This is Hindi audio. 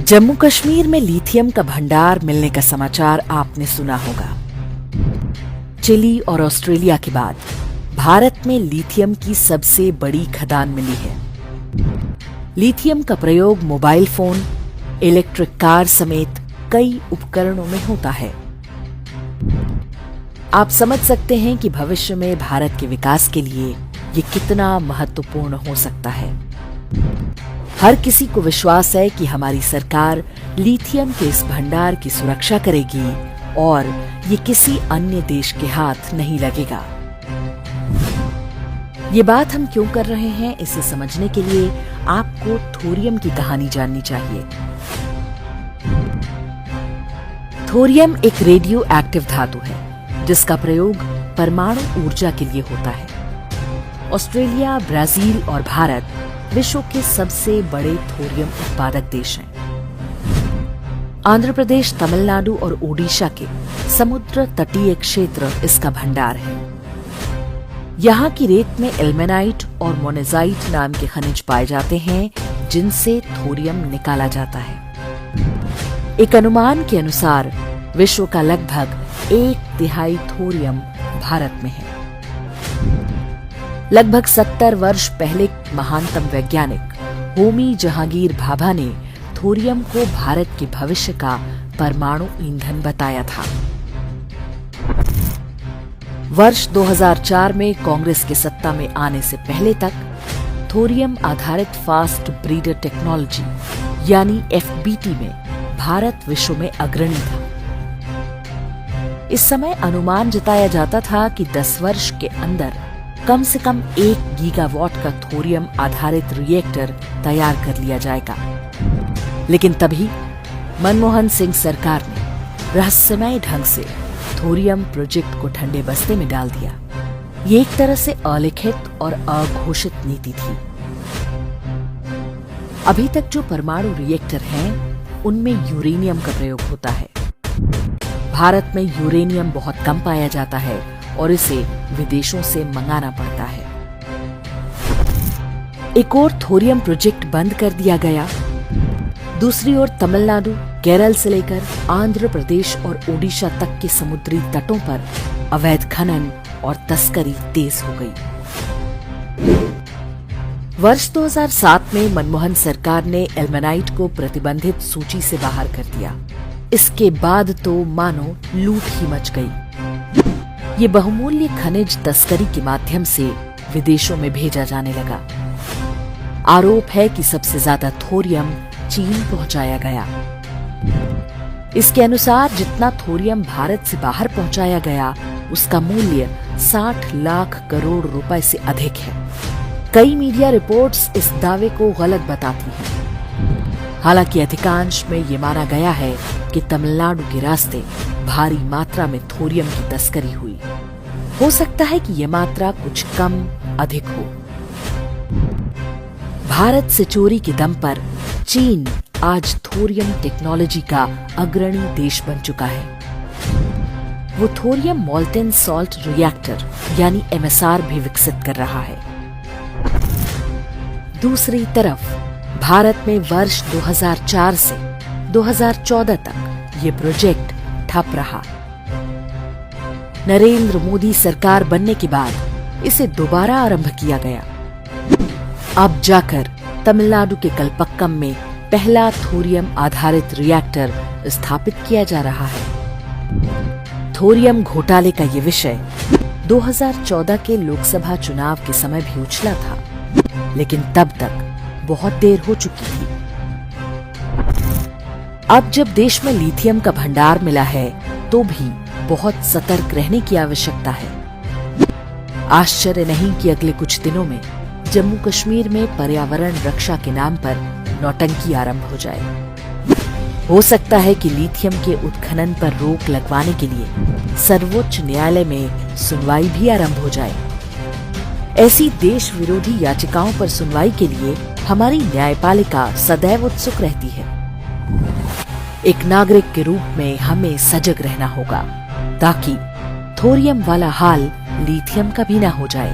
जम्मू कश्मीर में लिथियम का भंडार मिलने का समाचार आपने सुना होगा। चिली और ऑस्ट्रेलिया के बाद भारत में लिथियम की सबसे बड़ी खदान मिली है। लिथियम का प्रयोग मोबाइल फोन, इलेक्ट्रिक कार समेत कई उपकरणों में होता है। आप समझ सकते हैं कि भविष्य में भारत के विकास के लिए ये कितना महत्वपूर्ण हो सकता है। हर किसी को विश्वास है कि हमारी सरकार लिथियम के इस भंडार की सुरक्षा करेगी और ये किसी अन्य देश के हाथ नहीं लगेगा। ये बात हम क्यों कर रहे हैं, इसे समझने के लिए आपको थोरियम की कहानी जाननी चाहिए। थोरियम एक रेडियो एक्टिव धातु है जिसका प्रयोग परमाणु ऊर्जा के लिए होता है। ऑस्ट्रेलिया, ब्राजील और भारत विश्व के सबसे बड़े थोरियम उत्पादक देश हैं। आंध्र प्रदेश, तमिलनाडु और ओडिशा के समुद्र तटीय क्षेत्र इसका भंडार है। यहाँ की रेत में इल्मेनाइट और मोनेजाइट नाम के खनिज पाए जाते हैं जिनसे थोरियम निकाला जाता है। एक अनुमान के अनुसार विश्व का लगभग 1/3 थोरियम भारत में है। लगभग 70 वर्ष पहले महानतम वैज्ञानिक होमी जहांगीर भाभा ने थोरियम को भारत के भविष्य का परमाणु ईंधन बताया था। वर्ष 2004 में कांग्रेस के सत्ता में आने से पहले तक थोरियम आधारित फास्ट ब्रीडर टेक्नोलॉजी यानी FBT में भारत विश्व में अग्रणी था। इस समय अनुमान जताया जाता था कि 10 वर्ष के अंदर कम से कम 1 गीगावाट का थोरियम आधारित रिएक्टर तैयार कर लिया जाएगा। लेकिन तभी मनमोहन सिंह सरकार ने रहस्यमय ढंग से थोरियम प्रोजेक्ट को ठंडे बस्ते में डाल दिया। ये एक तरह से अलिखित और अघोषित नीति थी। अभी तक जो परमाणु रिएक्टर हैं, उनमें यूरेनियम का प्रयोग होता है। भारत में यूरेनियम बहुत कम पाया जाता है और इसे विदेशों से मंगाना पड़ता है। एक और थोरियम प्रोजेक्ट बंद कर दिया गया। दूसरी ओर तमिलनाडु, केरल से लेकर आंध्र प्रदेश और ओडिशा तक के समुद्री तटों पर अवैध खनन और तस्करी तेज हो गई। वर्ष 2007 में मनमोहन सरकार ने इल्मेनाइट को प्रतिबंधित सूची से बाहर कर दिया। इसके बाद तो मानो लूट ही मच गई। ये बहुमूल्य खनिज तस्करी के माध्यम से विदेशों में भेजा जाने लगा। आरोप है कि सबसे ज्यादा थोरियम चीन पहुंचाया गया। इसके अनुसार जितना थोरियम भारत से बाहर पहुंचाया गया, उसका मूल्य 60 लाख करोड़ रुपए से अधिक है। कई मीडिया रिपोर्ट्स इस दावे को गलत बताती हैं। हालांकि अधिकांश में ये माना गया है कि तमिलनाडु के रास्ते भारी मात्रा में थोरियम की तस्करी हुई। हो सकता है कि यह मात्रा कुछ कम अधिक हो। भारत से चोरी के दम पर चीन आज थोरियम टेक्नोलॉजी का अग्रणी देश बन चुका है। वो थोरियम मोल्टेन सॉल्ट रिएक्टर यानी MSR भी विकसित कर रहा है। दूसरी तरफ भारत में वर्ष 2004 से 2014 तक ये प्रोजेक्ट ठप रहा। नरेंद्र मोदी सरकार बनने के बाद इसे दोबारा आरंभ किया गया। अब जाकर तमिलनाडु के कलपक्कम में पहला थोरियम आधारित रिएक्टर स्थापित किया जा रहा है। थोरियम घोटाले का ये विषय 2014 के लोकसभा चुनाव के समय भी उछला था, लेकिन तब तक बहुत देर हो चुकी थी। अब जब देश में लिथियम का भंडार मिला है, तो भी बहुत सतर्क रहने की आवश्यकता है। आश्चर्य नहीं कि अगले कुछ दिनों में जम्मू कश्मीर में पर्यावरण रक्षा के नाम पर नौटंकी आरंभ हो जाए। हो सकता है कि लिथियम के उत्खनन पर रोक लगवाने के लिए सर्वोच्च न्यायालय में सुनवाई भी आरंभ हो जाए। ऐसी देश विरोधी याचिकाओं पर सुनवाई के लिए हमारी न्यायपालिका सदैव उत्सुक रहती है। एक नागरिक के रूप में हमें सजग रहना होगा ताकि थोरियम वाला हाल लिथियम का भी ना हो जाए।